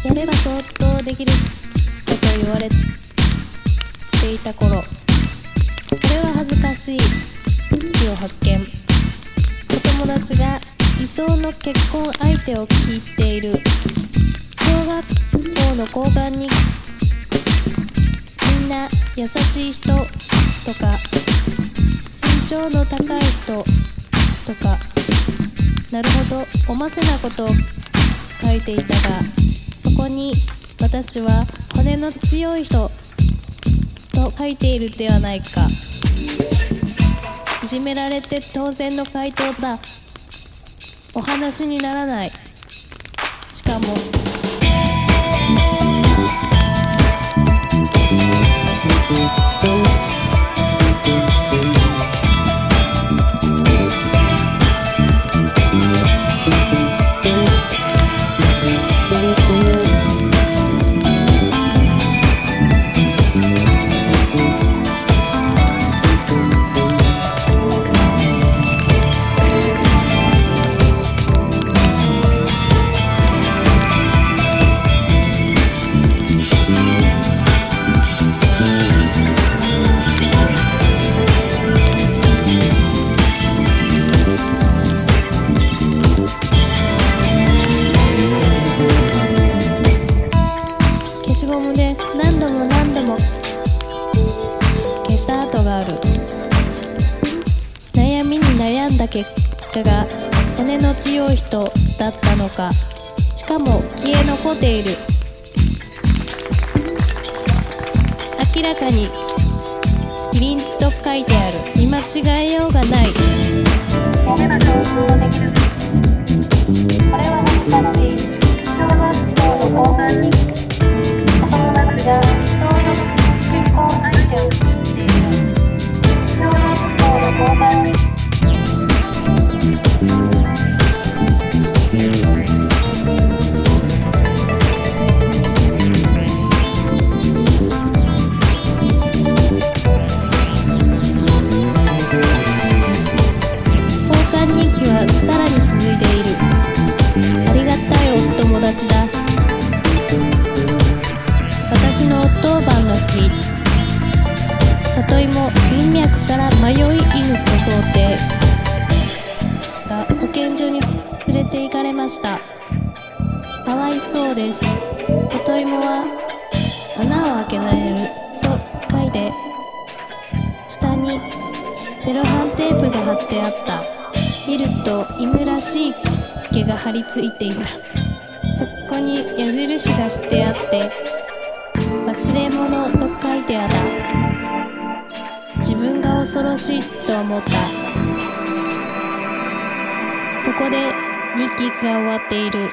やれば相当できると言われていた頃、これは恥ずかしい日を発見。お友達が理想の結婚相手を聞いている。小学校の交番にみんな優しい人とか身長の高い人とか、なるほどおませなことを書いていたが、ここに私は骨の強い人と書いているではないか。いじめられて当然の回答だ。お話にならない。しかも消しゴムで何度も消した跡がある。悩みに悩んだ結果が骨の強い人だったのか。しかも消え残っている。明らかにキリンと書いてある。見間違えようがない。やれば想像できる。これは恥ずかしい。小学校の交番にお友達が理想の結婚相手を聞いている。小学校の交番に交換日記はさらに続いている。ありがたいお友達だ。私の当番の日、里芋林脈から迷い犬と想定が保健所に連れて行かれました。かわいそうです。里芋は穴を開けられると書いて、下にセロハンテープが貼ってあった。見ると犬らしい毛が張り付いていた。そこに矢印がしてあって、忘れ物と書いてあった。自分が恐ろしいと思った。そこで日記が終わっている。